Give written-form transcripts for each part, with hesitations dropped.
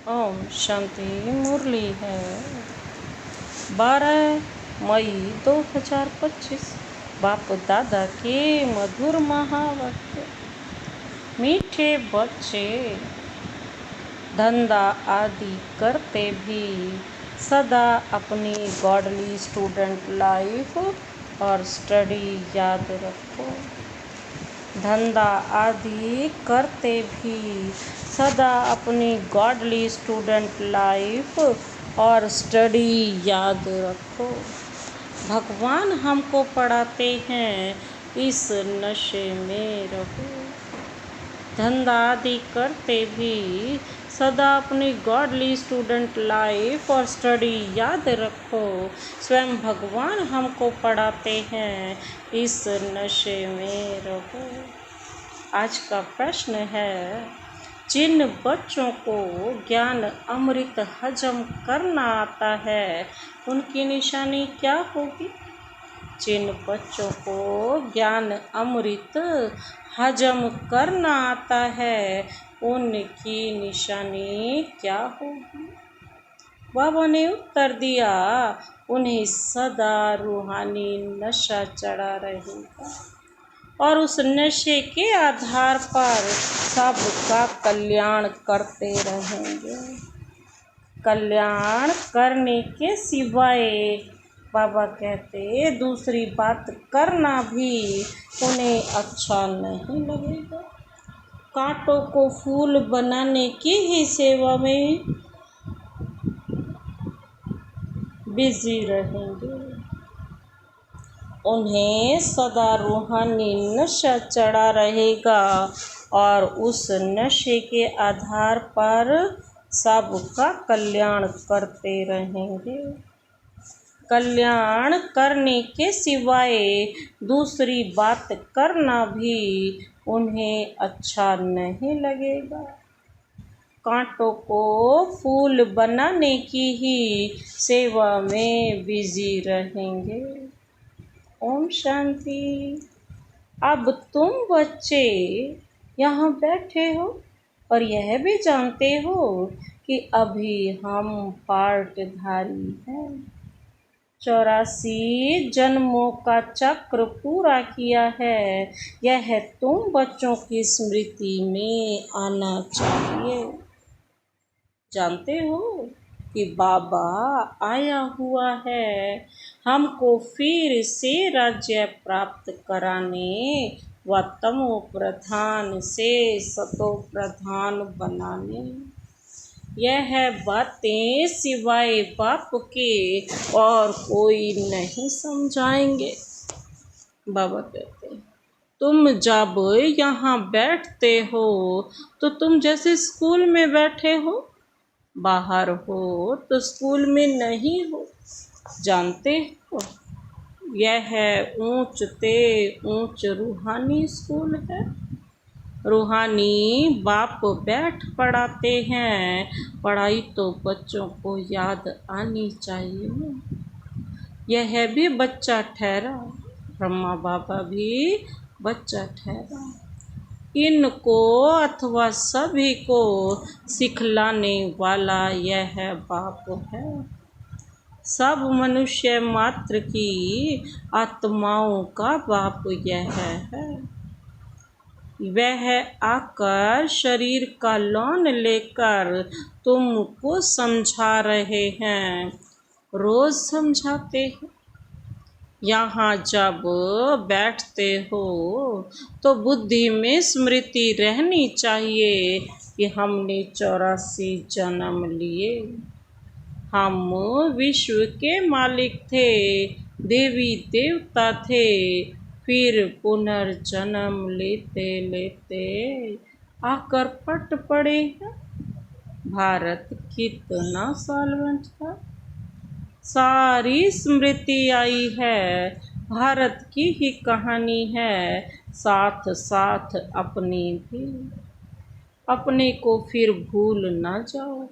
ओम शांति। मुरली है 12 मई 2025। बाप दादा के मधुर महावाक्य। मीठे बच्चे धंधा आदि करते भी सदा अपनी गॉडली स्टूडेंट लाइफ और स्टडी याद रखो। धंधा आदि करते भी सदा अपनी गॉडली स्टूडेंट लाइफ और स्टडी याद रखो। भगवान हमको पढ़ाते हैं इस नशे में रहो। धंधा आदि करते भी सदा अपनी गॉडली स्टूडेंट लाइफ और स्टडी याद रखो। स्वयं भगवान हमको पढ़ाते हैं इस नशे में रहो। आज का प्रश्न है, जिन बच्चों को ज्ञान अमृत हजम करना आता है उनकी निशानी क्या होगी? जिन बच्चों को ज्ञान अमृत हजम करना आता है उनकी निशानी क्या होगी? बाबा ने उत्तर दिया, उन्हें सदा रूहानी नशा चढ़ा रहेगा और उस नशे के आधार पर सबका कल्याण करते रहेंगे। कल्याण करने के सिवाय बाबा कहते दूसरी बात करना भी उन्हें अच्छा नहीं लगेगा। कांटों को फूल बनाने की ही सेवा में बिजी रहेंगे। उन्हें सदा रूहानी नशा चढ़ा रहेगा और उस नशे के आधार पर सबका कल्याण करते रहेंगे। कल्याण करने के सिवाय दूसरी बात करना भी उन्हें अच्छा नहीं लगेगा। कांटों को फूल बनाने की ही सेवा में बिजी रहेंगे। ओम शांति। अब तुम बच्चे यहाँ बैठे हो और यह भी जानते हो कि अभी हम पार्टधारी हैं। 84 जन्मों का चक्र पूरा किया है। यह तुम बच्चों की स्मृति में आना चाहिए। जानते हो कि बाबा आया हुआ है हमको फिर से राज्य प्राप्त कराने व तमो प्रधान से सतो प्रधान बनाने। यह बातें सिवाय बाप के और कोई नहीं समझाएंगे। बाबा कहते हैं, तुम जब यहाँ बैठते हो तो तुम जैसे स्कूल में बैठे हो, बाहर हो तो स्कूल में नहीं हो। जानते हो यह ऊंचते ऊंच रूहानी स्कूल है। रूहानी बाप बैठ पढ़ाते हैं। पढ़ाई तो बच्चों को याद आनी चाहिए। यह भी बच्चा ठहरा, ब्रह्मा बाबा भी बच्चा ठहरा। इनको अथवा सभी को सिखलाने वाला यह बाप है। सब मनुष्य मात्र की आत्माओं का बाप यह है। वह आकर शरीर का लौन लेकर तुमको समझा रहे हैं। रोज समझाते हैं। यहाँ जब बैठते हो तो बुद्धि में स्मृति रहनी चाहिए कि हमने 84 जन्म लिए। हम विश्व के मालिक थे, देवी देवता थे। फिर पुनर्जन्म लेते लेते आकर पट पड़े हैं। भारत कितना सॉल्वेंट था। सारी स्मृति आई है। भारत की ही कहानी है, साथ साथ अपनी भी। अपने को फिर भूल ना जाओ।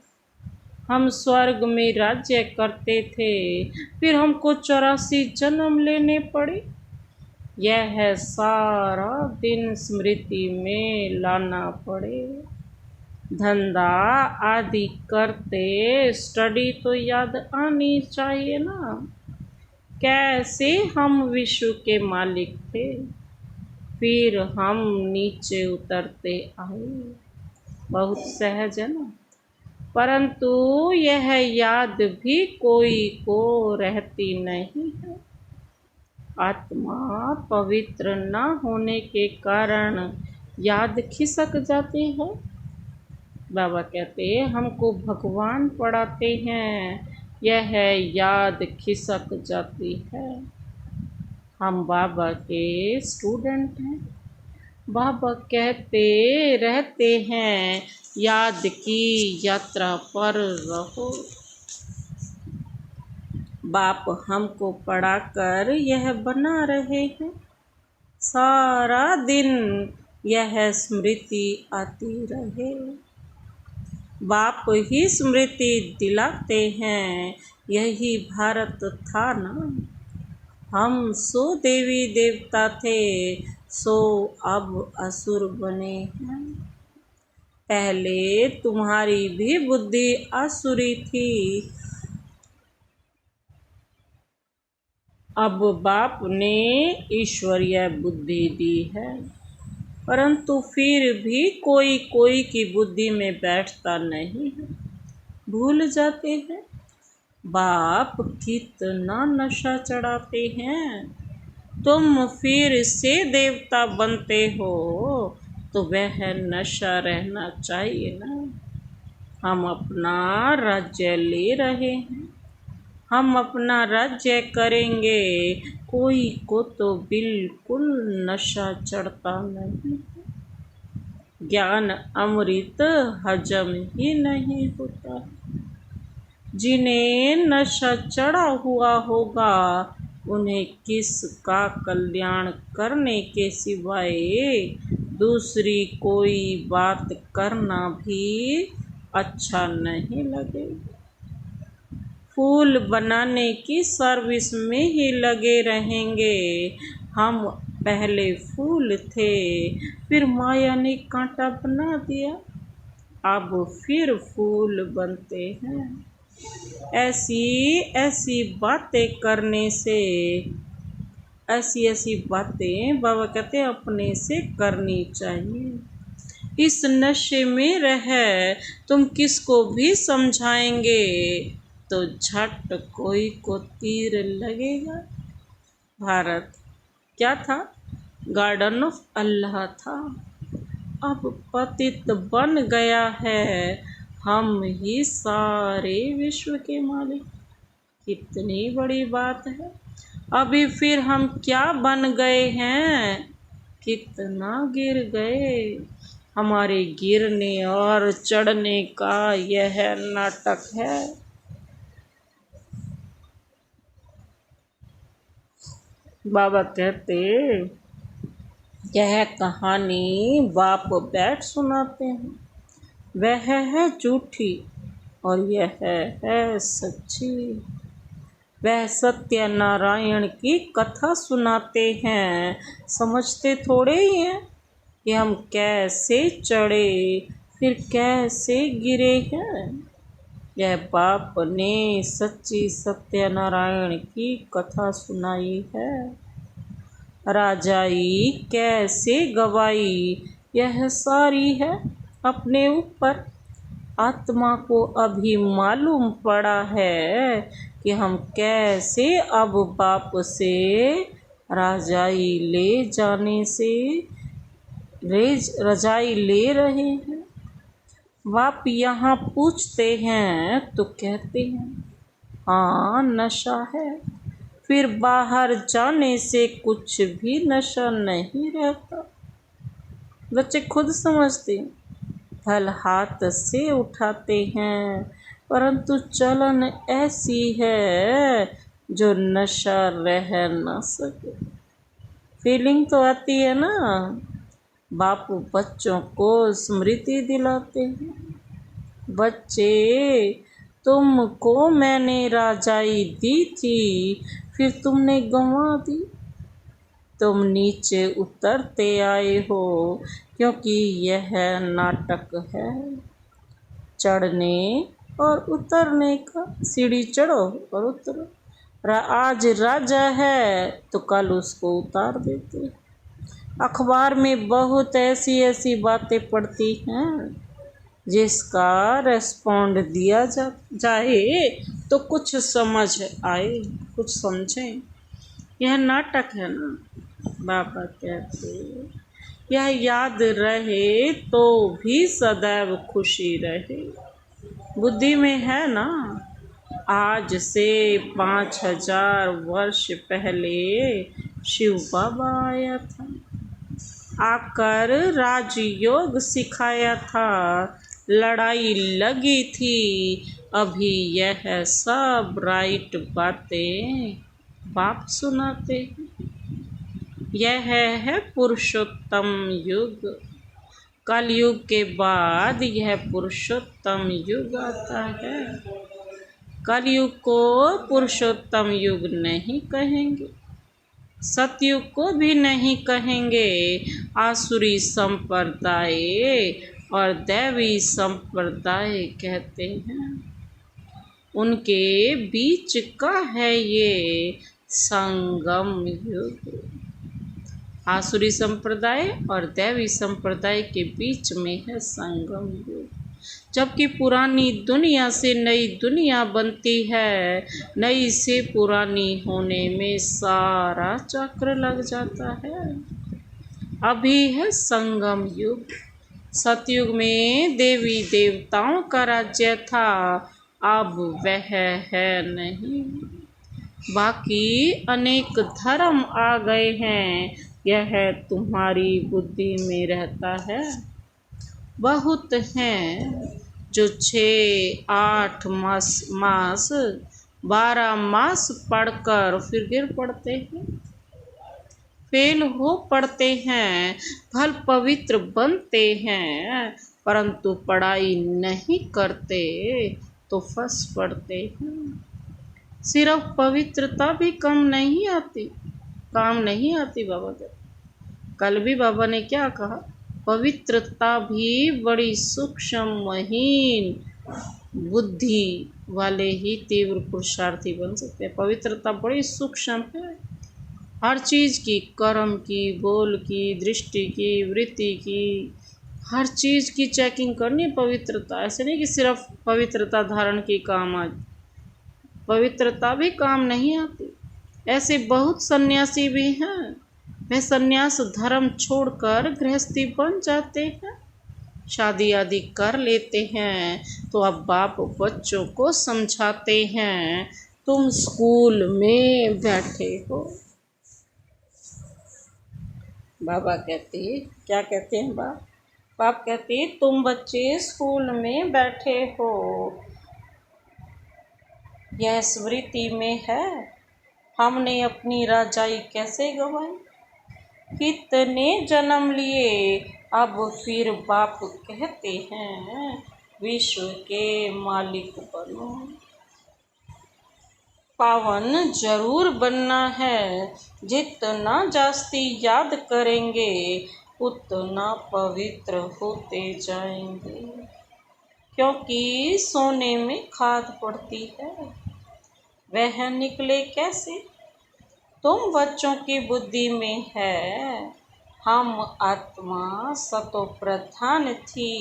हम स्वर्ग में राज्य करते थे, फिर हमको 84 जन्म लेने पड़े। यह सारा दिन स्मृति में लाना पड़े। धंधा आदि करते स्टडी तो याद आनी चाहिए ना। कैसे हम विश्व के मालिक थे, फिर हम नीचे उतरते आए। बहुत सहज है ना। परंतु यह याद भी कोई को रहती नहीं है। आत्मा पवित्र न होने के कारण याद खिसक जाती है। बाबा कहते हैं हमको भगवान पढ़ाते हैं, यह याद खिसक जाती है। हम बाबा के स्टूडेंट हैं। बाबा कहते रहते हैं याद की यात्रा पर रहो। बाप हमको पढ़ाकर यह बना रहे हैं। सारा दिन यह स्मृति आती रहे। बाप ही स्मृति दिलाते हैं, यही भारत था ना। हम सो देवी देवता थे, सो अब असुर बने हैं। पहले तुम्हारी भी बुद्धि आसुरी थी, अब बाप ने ईश्वरीय बुद्धि दी है। परंतु फिर भी कोई कोई की बुद्धि में बैठता नहीं है, भूल जाते हैं। बाप कितना नशा चढ़ाते हैं। तुम फिर से देवता बनते हो तो वह नशा रहना चाहिए ना। हम अपना राज्य ले रहे हैं, हम अपना राज्य करेंगे। कोई को तो बिल्कुल नशा चढ़ता नहीं। ज्ञान अमृत हजम ही नहीं होता। जिन्हें नशा चढ़ा हुआ होगा उन्हें किसका कल्याण करने के सिवाय दूसरी कोई बात करना भी अच्छा नहीं लगेगा। फूल बनाने की सर्विस में ही लगे रहेंगे। हम पहले फूल थे, फिर माया ने कांटा बना दिया, अब फिर फूल बनते हैं। ऐसी ऐसी बातें करने से, ऐसी ऐसी बातें बाबा कहते हैं अपने से करनी चाहिए। इस नशे में रह तुम किसको भी समझाएंगे तो झट कोई को तीर लगेगा। भारत क्या था? गार्डन ऑफ अल्लाह था। अब पतित बन गया है। हम ही सारे विश्व के मालिक। कितनी बड़ी बात है। अभी फिर हम क्या बन गए हैं, कितना गिर गए। हमारे गिरने और चढ़ने का यह नाटक है। बाबा कहते यह कहानी बाप बैठ सुनाते हैं, वह है झूठी और यह है सच्ची। वह सत्यनारायण की कथा सुनाते हैं, समझते थोड़े ही हैं कि हम कैसे चढ़े फिर कैसे गिरे हैं। यह बाप ने सच्ची सत्यनारायण की कथा सुनाई है। राजाई कैसे गवाई यह सारी है अपने ऊपर। आत्मा को अभी मालूम पड़ा है कि हम कैसे अब बाप से राजाई ले जाने से रजाई ले रहे हैं। बाप यहाँ पूछते हैं तो कहते हैं हाँ नशा है, फिर बाहर जाने से कुछ भी नशा नहीं रहता। बच्चे खुद समझते हैं, फल हाथ से उठाते हैं, परंतु चलन ऐसी है जो नशा रह न सके। फीलिंग तो आती है ना। बापू बच्चों को स्मृति दिलाते हैं, बच्चे तुमको मैंने राजाई दी थी, फिर तुमने गंवा दी। तुम नीचे उतरते आए हो क्योंकि यह नाटक है। चढ़ने और उतरने का। सीढ़ी चढ़ो और उतरो। आज राजा है तो कल उसको उतार देते। अखबार में बहुत ऐसी ऐसी बातें पढ़ती हैं जिसका रेस्पॉन्ड दिया जाए तो कुछ समझ आए, कुछ समझें। यह नाटक है ना, बाबा कहते। यह याद रहे तो भी सदैव खुशी रहे। बुद्धि में है ना। आज से 5000 वर्ष पहले शिव बाबा आया था, आकर राजयोग सिखाया था। लड़ाई लगी थी, अभी यह सब राइट बातें बाप सुनाते हैं। यह है पुरुषोत्तम युग। कलयुग के बाद यह पुरुषोत्तम युग आता है। कलयुग को पुरुषोत्तम युग नहीं कहेंगे, सतयुग को भी नहीं कहेंगे। आसुरी संप्रदाय और दैवी संप्रदाय कहते हैं। उनके बीच का है ये संगम युग। आसुरी संप्रदाय और दैवी संप्रदाय के बीच में है संगम युग। जबकि पुरानी दुनिया से नई दुनिया बनती है, नई से पुरानी होने में सारा चक्र लग जाता है। अभी है संगम युग। सतयुग में देवी देवताओं का राज्य था, अब वह है नहीं। बाकी अनेक धर्म आ गए हैं, यह तुम्हारी बुद्धि में रहता है। बहुत हैं जो 6-8 मास 12 मास पढ़कर फिर गिर पड़ते हैं, फेल हो पड़ते हैं, फल पवित्र बनते हैं, परंतु पढ़ाई नहीं करते तो फंस पड़ते हैं। सिर्फ पवित्रता भी काम नहीं आती बाबा कहते। कल भी बाबा ने क्या कहा, पवित्रता भी बड़ी सूक्ष्म महीन बुद्धि वाले ही तीव्र पुरुषार्थी बन सकते हैं। पवित्रता बड़ी सूक्ष्म है, हर चीज़ की, कर्म की, बोल की, दृष्टि की, वृत्ति की, हर चीज़ की चेकिंग करनी है। पवित्रता ऐसे नहीं कि सिर्फ पवित्रता धारण की काम आ, पवित्रता भी काम नहीं आती। ऐसे बहुत सन्यासी भी हैं, वे सन्यास धर्म छोड़कर गृहस्थी बन जाते हैं, शादी आदि कर लेते हैं। तो अब बाप बच्चों को समझाते हैं, तुम स्कूल में बैठे हो। बाबा कहते, क्या कहते हैं बाप कहते, तुम बच्चे स्कूल में बैठे हो, यह स्मृति में है हमने अपनी राजाई कैसे गंवाई। कितने जन्म लिए, अब फिर बाप कहते हैं विश्व के मालिक बनो। पावन जरूर बनना है, जितना जास्ती याद करेंगे उतना पवित्र होते जाएंगे। क्योंकि सोने में खाद पड़ती है, वह निकले कैसे। तुम बच्चों की बुद्धि में है, हम आत्मा सतो प्रधान थी,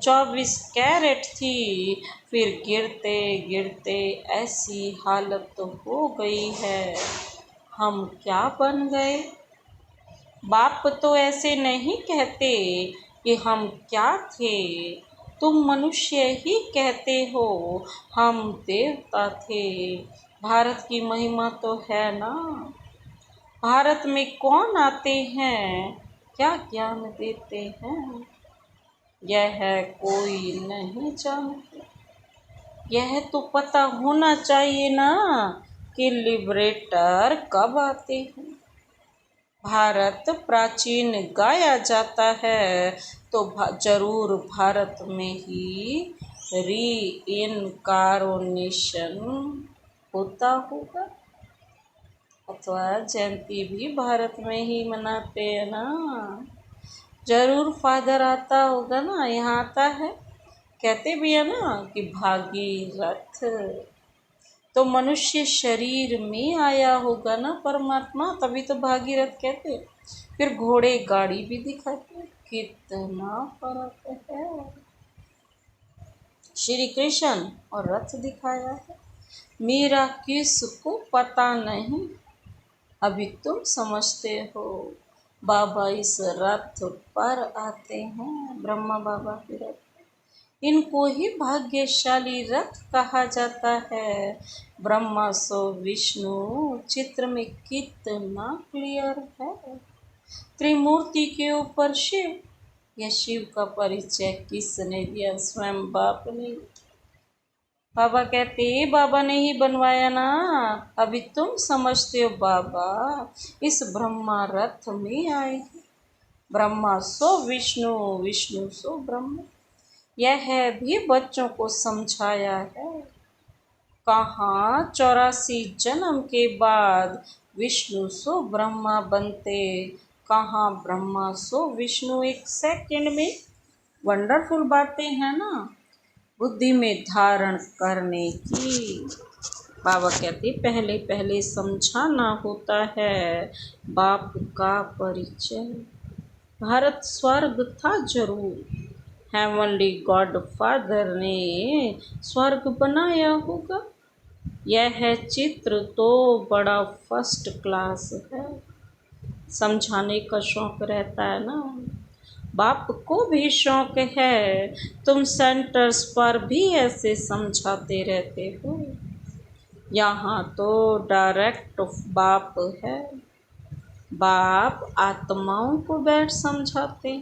24 कैरेट थी, फिर गिरते गिरते ऐसी हालत हो गई है, हम क्या बन गए। बाप तो ऐसे नहीं कहते कि हम क्या थे, तुम मनुष्य ही कहते हो, हम देवता थे। भारत की महिमा तो है ना। भारत में कौन आते हैं, क्या ज्ञान देते हैं, यह कोई नहीं जानता। यह तो पता होना चाहिए ना कि लिबरेटर कब आते हैं। भारत प्राचीन गाया जाता है तो जरूर भारत में ही रीइनकारोनेशन होता होगा, अथवा जयंती भी भारत में ही मनाते हैं ना। जरूर फादर आता होगा ना, यहाँ आता है कहते भी है ना कि भागीरथ, तो मनुष्य शरीर में आया होगा ना परमात्मा, तभी तो भागीरथ कहते। फिर घोड़े गाड़ी भी दिखाते, कितना फर्क है। श्री कृष्ण और रथ दिखाया है। मेरा किसको पता नहीं, अभी तुम समझते हो। बाबा इस रथ पर आते हैं, ब्रह्मा बाबा के रथ, इनको ही भाग्यशाली रथ कहा जाता है। ब्रह्मा सो विष्णु चित्र में कितना क्लियर है। त्रिमूर्ति के ऊपर शिव, यह शिव का परिचय किसने दिया? स्वयं बाप ने। बाबा कहते, बाबा ने ही बनवाया ना, अभी तुम समझते हो। बाबा इस ब्रह्मा रथ में आए, ब्रह्मा सो विष्णु, विष्णु सो ब्रह्मा। यह भी बच्चों को समझाया है। कहाँ 84 जन्म के बाद विष्णु सो ब्रह्मा बनते, कहाँ ब्रह्मा सो विष्णु। एक सेकंड में वंडरफुल बातें हैं ना, बुद्धि में धारण करने की। बाबा कहते पहले पहले समझाना होता है बाप का परिचय। भारत स्वर्ग था जरूर, हेवनली गॉड फादर ने स्वर्ग बनाया होगा। यह चित्र तो बड़ा फर्स्ट क्लास है। समझाने का शौक रहता है ना, बाप को भी शौक है। तुम सेंटर्स पर भी ऐसे समझाते रहते हो। यहाँ तो डायरेक्ट बाप है। बाप आत्माओं को बैठ समझाते।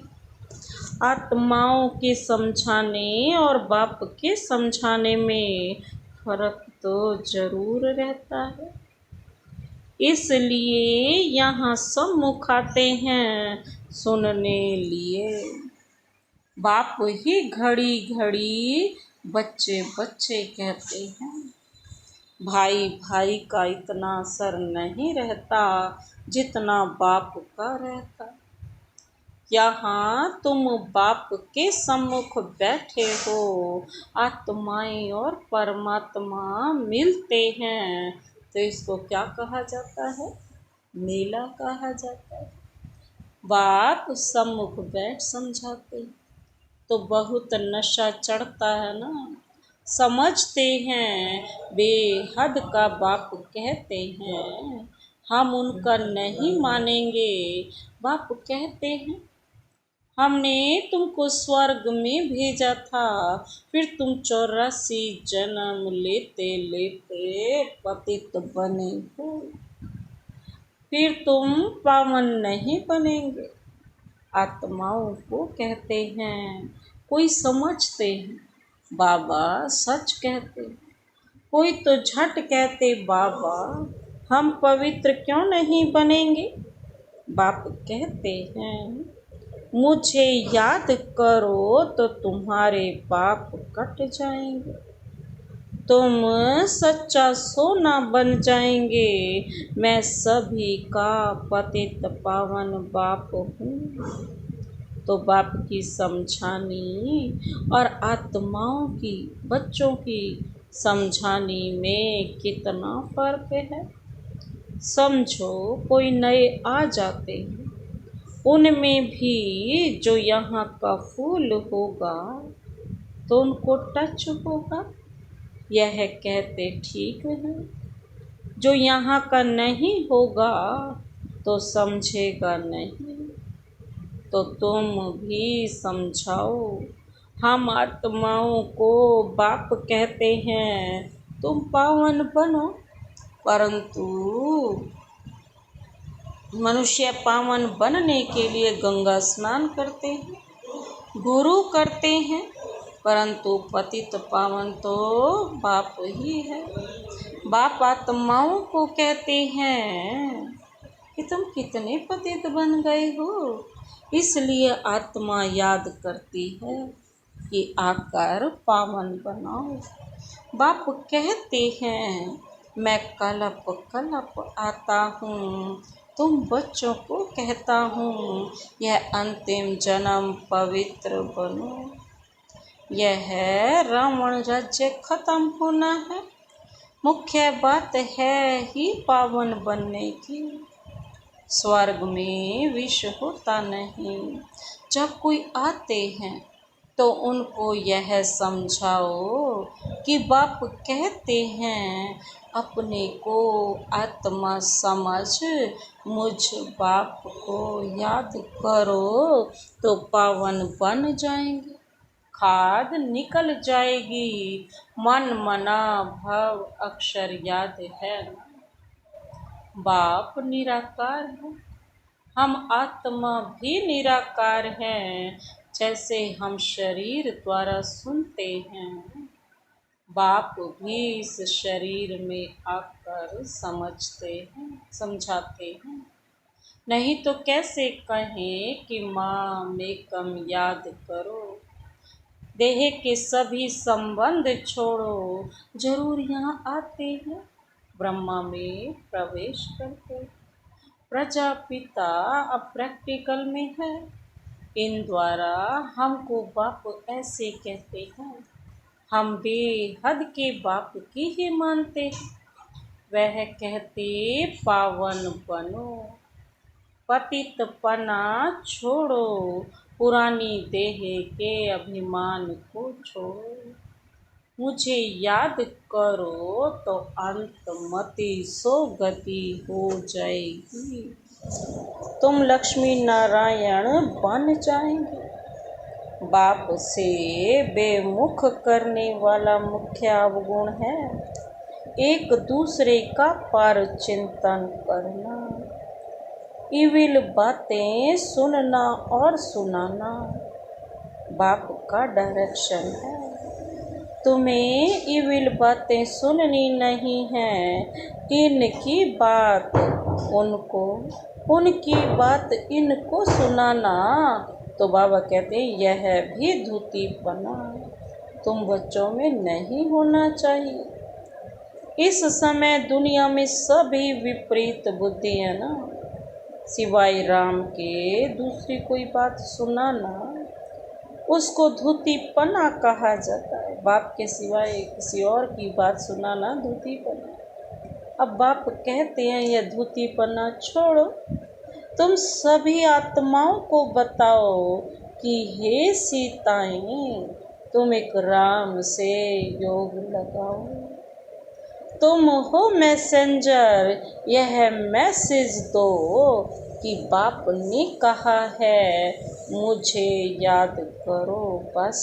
आत्माओं के समझाने और बाप के समझाने में फर्क तो जरूर रहता है। इसलिए यहाँ सम्मुख आते हैं सुनने लिए। बाप ही घड़ी घड़ी बच्चे बच्चे कहते हैं। भाई भाई का इतना असर नहीं रहता जितना बाप का रहता। यहाँ तुम बाप के सम्मुख बैठे हो, आत्माएं और परमात्मा मिलते हैं, तो इसको क्या कहा जाता है? मेला कहा जाता है। बाप सम्मुख बैठ समझाते तो बहुत नशा चढ़ता है ना। समझते हैं बेहद का बाप कहते हैं, हम उनका नहीं मानेंगे। बाप कहते हैं हमने तुमको स्वर्ग में भेजा था, फिर तुम 84 जन्म लेते लेते पतित बने हो, फिर तुम पावन नहीं बनेंगे। आत्माओं को कहते हैं, कोई समझते हैं बाबा सच कहते, कोई तो झट कहते बाबा हम पवित्र क्यों नहीं बनेंगे। बाप कहते हैं मुझे याद करो तो तुम्हारे पाप कट जाएंगे, तुम सच्चा सोना बन जाएंगे। मैं सभी का पतित पावन बाप हूँ। तो बाप की समझानी और आत्माओं की, बच्चों की समझानी में कितना फर्क है। समझो कोई नए आ जाते हैं, उनमें भी जो यहाँ का फूल होगा तो उनको टच होगा, यह कहते ठीक है। जो यहाँ का नहीं होगा तो समझेगा नहीं। तो तुम भी समझाओ। हम आत्माओं को बाप कहते हैं तुम पावन बनो, परंतु मनुष्य पावन बनने के लिए गंगा स्नान करते हैं, गुरु करते हैं, परंतु पतित पावन तो बाप ही है। बाप आत्माओं को कहते हैं कि तुम कितने पतित बन गए हो। इसलिए आत्मा याद करती है कि आकर पावन बनाओ। बाप कहते हैं मैं कलप कलप आता हूँ, तुम बच्चों को कहता हूँ यह अंतिम जन्म पवित्र बनो। यह है रावण राज्य खत्म होना है। मुख्य बात है ही पावन बनने की। स्वर्ग में विष होता नहीं। जब कोई आते हैं तो उनको यह समझाओ कि बाप कहते हैं अपने को आत्मा समझ मुझ बाप को याद करो तो पावन बन जाएंगे। खाद निकल जाएगी। मन मना भव अक्षर याद है। बाप निराकार है। हम आत्मा भी निराकार हैं। जैसे हम शरीर द्वारा सुनते हैं, बाप भी इस शरीर में आकर समझाते हैं। नहीं तो कैसे कहें कि माँ में कम याद करो। देह के सभी संबंध छोड़ो, जरूर यहाँ आते हैं। ब्रह्मा में प्रवेश करते। प्रजापिता अब प्रैक्टिकल में है। इन द्वारा हमको बाप ऐसे कहते हैं। हम बेहद के बाप की ही मानते हैं। वह कहते पावन बनो, पतितपना छोड़ो, पुरानी देह के अभिमान को छोड़ो। मुझे याद करो तो अंतमति सो गति हो जाएगी। तुम लक्ष्मी नारायण बन जाएंगे। बाप से बेमुख करने वाला मुख्य अवगुण है एक दूसरे का पर चिंतन करना, इविल बातें सुनना और सुनाना। बाप का डायरेक्शन है। तुम्हें इविल बातें सुननी नहीं है। इनकी बात उनको, उनकी बात इनको सुनाना। तो बाबा कहते हैं यह भी धूतीपना तुम बच्चों में नहीं होना चाहिए। इस समय दुनिया में सभी विपरीत बुद्धि है ना। सिवाय राम के दूसरी कोई बात सुनाना उसको धूतीपना कहा जाता है। बाप के सिवाय किसी और की बात सुनाना धूतीपना। अब बाप कहते हैं यह धूतीपना छोड़ो। तुम सभी आत्माओं को बताओ कि हे सीताएं, तुम एक राम से योग लगाओ। तुम हो मैसेंजर, यह मैसेज दो कि बाप ने कहा है मुझे याद करो। बस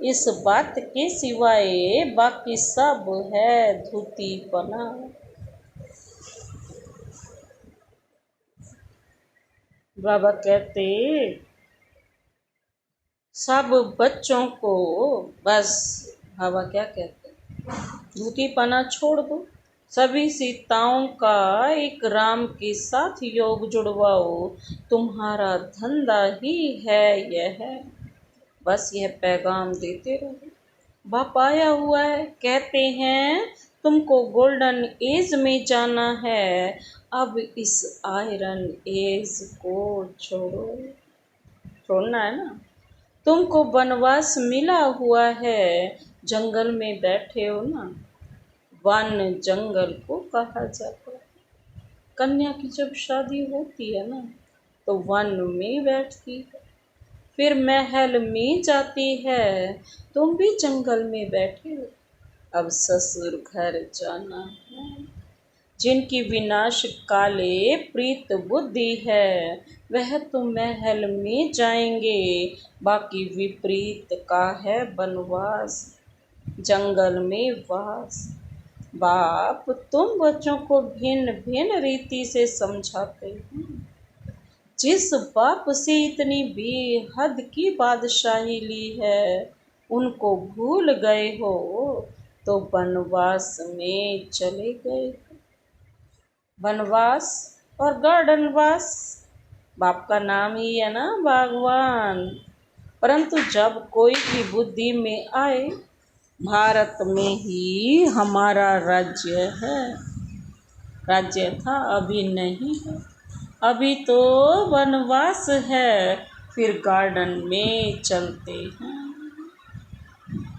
इस बात के सिवाय बाकी सब है धूतीपना। बाबा कहते सब बच्चों को बस, बाबा क्या कहते धूतीपना छोड़ दो। सभी सीताओं का एक राम के साथ योग जुड़वाओ। तुम्हारा धंधा ही है यह है। बस यह पैगाम देते रहो। बाप आया हुआ है। कहते हैं तुमको गोल्डन एज में जाना है। अब इस आयरन एज को छोड़ो। छोड़ना है ना। तुमको वनवास मिला हुआ है। जंगल में बैठे हो ना। वन जंगल को कहा जाता है। कन्या की जब शादी होती है ना तो वन में बैठती है, फिर महल में जाती है। तुम भी जंगल में बैठे हो। अब ससुर घर जाना है। जिनकी विनाश काले प्रीत बुद्धि है वह तो महल में जाएंगे। बाकी विपरीत का है वनवास, जंगल में वास। बाप तुम बच्चों को भिन्न भिन्न रीति से समझाते हैं। जिस बाप से इतनी बेहद की बादशाही ली है उनको भूल गए हो तो वनवास में चले गए। वनवास और गार्डनवास, बाप का नाम ही है ना भगवान। परंतु जब कोई भी बुद्धि में आए, भारत में ही हमारा राज्य है। राज्य था, अभी नहीं है। अभी तो वनवास है, फिर गार्डन में चलते हैं।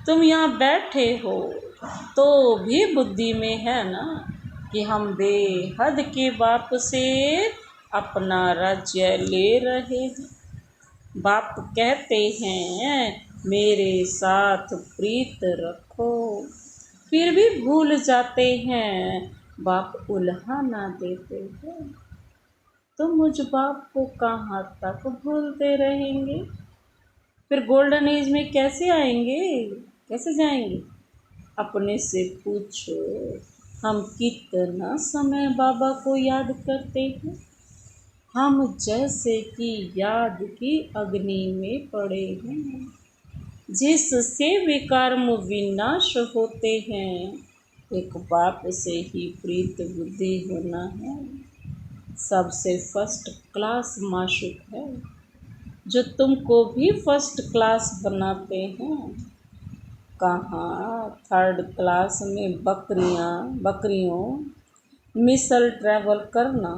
तुम यहाँ बैठे हो तो भी बुद्धि में है ना कि हम बेहद के बाप से अपना राज्य ले रहे हैं। बाप कहते हैं मेरे साथ प्रीत रखो, फिर भी भूल जाते हैं, बाप उल्हाना देते हैं। तो मुझ बाप को कहाँ तक भूलते रहेंगे? फिर गोल्डन एज में कैसे आएंगे, कैसे जाएंगे? अपने से पूछो, हम कितना समय बाबा को याद करते हैं? हम जैसे कि याद की अग्नि में पड़े हैं, जिससे विकर्म विनाश होते हैं। एक बाप से ही प्रीत बुद्धि होना है, सबसे फर्स्ट क्लास माशूक है, जो तुमको भी फर्स्ट क्लास बनाते हैं। कहाँ थर्ड क्लास में बकरियों मिसल ट्रैवल करना,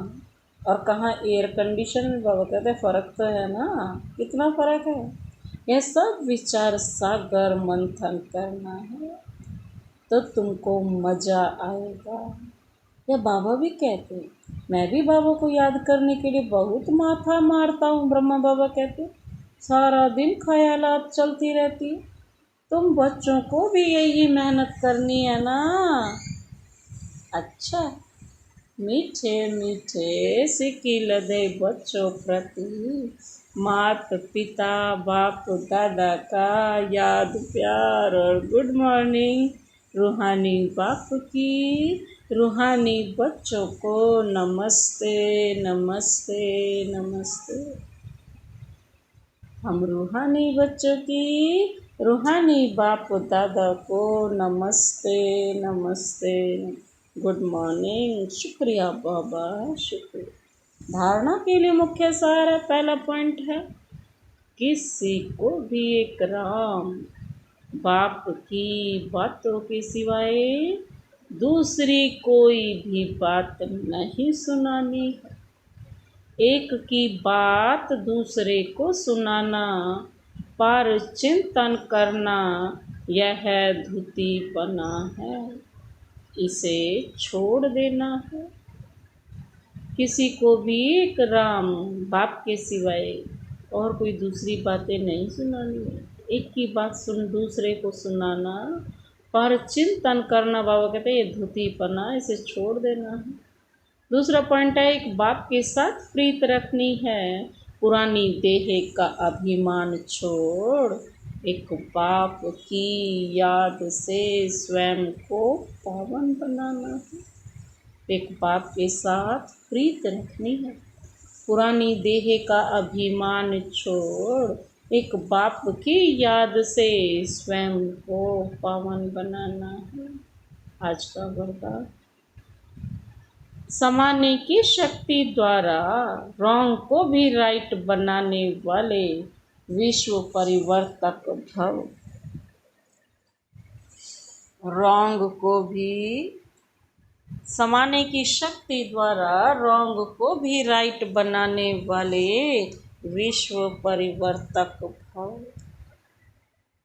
और कहाँ एयर कंडीशन में। बाबा कहते फ़र्क तो है ना, कितना फ़र्क है। यह सब विचार सागर मंथन करना है तो तुमको मज़ा आएगा। या बाबा भी कहते हैं, मैं भी बाबा को याद करने के लिए बहुत माथा मारता हूँ। ब्रह्मा बाबा कहते सारा दिन ख्यालात चलती रहती है। तुम बच्चों को भी यही मेहनत करनी है ना। अच्छा, मीठे मीठे सिकिल दे बच्चों प्रति मात पिता बाप दादा का याद प्यार और गुड मॉर्निंग। रूहानी बाप की रूहानी बच्चों को नमस्ते नमस्ते नमस्ते। हम रूहानी बच्चों की रूहानी बाप दादा को नमस्ते नमस्ते गुड मॉर्निंग। शुक्रिया बाबा, शुक्रिया। धारणा के लिए मुख्य सार है, पहला पॉइंट है किसी को भी एक राम बाप की बातों के सिवाय दूसरी कोई भी बात नहीं सुनानी है। एक की बात दूसरे को सुनाना, पर चिंतन करना, यह धूतीपना है, इसे छोड़ देना है। किसी को भी एक राम बाप के सिवाय और कोई दूसरी बातें नहीं सुनानी है। एक की बात सुन दूसरे को सुनाना, पर चिंतन करना, बाबा कहते हैं ये धूतीपना, इसे छोड़ देना है। दूसरा पॉइंट है एक बाप के साथ प्रीत रखनी है, पुरानी देह का अभिमान छोड़ एक बाप की याद से स्वयं को पावन बनाना है। एक बाप के साथ प्रीत रखनी है, पुरानी देह का अभिमान छोड़ एक बाप की याद से स्वयं को पावन बनाना है। आज का वरदान, समाने की शक्ति द्वारा रॉन्ग को भी राइट बनाने वाले विश्व परिवर्तक भव। रॉन्ग को भी समाने की शक्ति द्वारा रॉन्ग को भी राइट बनाने वाले विश्व परिवर्तक भव।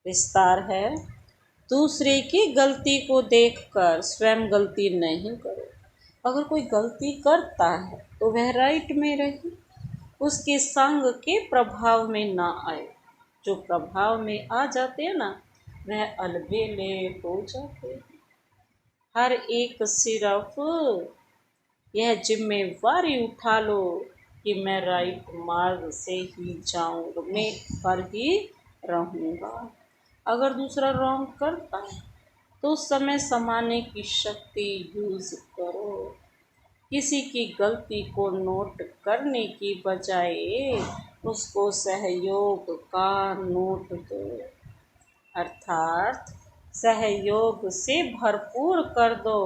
विस्तार है, दूसरे की गलती को देखकर स्वयं गलती नहीं करो। अगर कोई गलती करता है तो वह राइट में रहे, उसके संग के प्रभाव में ना आए। जो प्रभाव में आ जाते हैं ना, वह अलबेले हो जाते हैं। हर एक सिर्फ यह जिम्मेवारी उठा लो कि मैं राइट मार्ग से ही जाऊँगा, मैं पर ही रहूँगा। अगर दूसरा रॉन्ग करता है तो उस समय समाने की शक्ति यूज़ करो। किसी की गलती को नोट करने की बजाय उसको सहयोग का नोट दो, अर्थात सहयोग से भरपूर कर दो,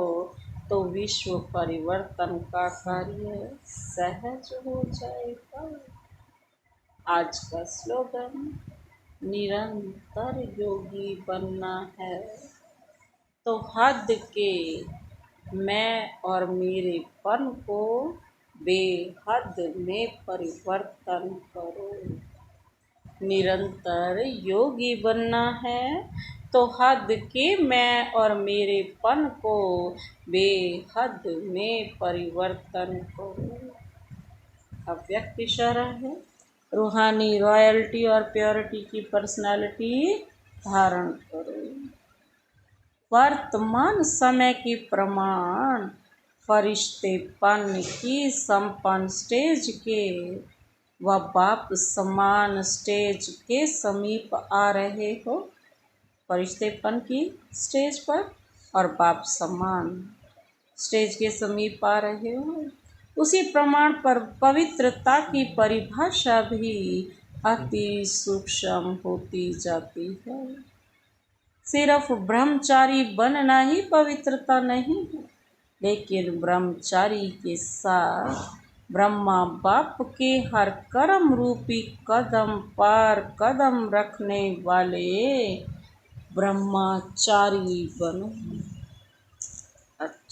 तो विश्व परिवर्तन का कार्य सहज हो जाएगा। आज का स्लोगन, निरंतर योगी बनना है तो हद के मैं और मेरेपन को बेहद में परिवर्तन करो। निरंतर योगी बनना है तो हद के मैं और मेरेपन को बेहद में परिवर्तन करो। अव्यक्त इशारा है। रूहानी रॉयल्टी और प्योरिटी की पर्सनालिटी धारण करो। वर्तमान समय के प्रमाण फरिश्तेपन की संपन्न स्टेज के व बाप समान स्टेज के समीप आ रहे हो। फरिश्तेपन की स्टेज पर और बाप समान स्टेज के समीप आ रहे हो। उसी प्रमाण पर पवित्रता की परिभाषा भी अति सूक्ष्म होती जाती है। सिर्फ ब्रह्मचारी बनना ही पवित्रता नहीं है, लेकिन ब्रह्मचारी के साथ ब्रह्मा बाप के हर कर्म रूपी कदम पर कदम रखने वाले ब्रह्मचारी बनो। अच्छा।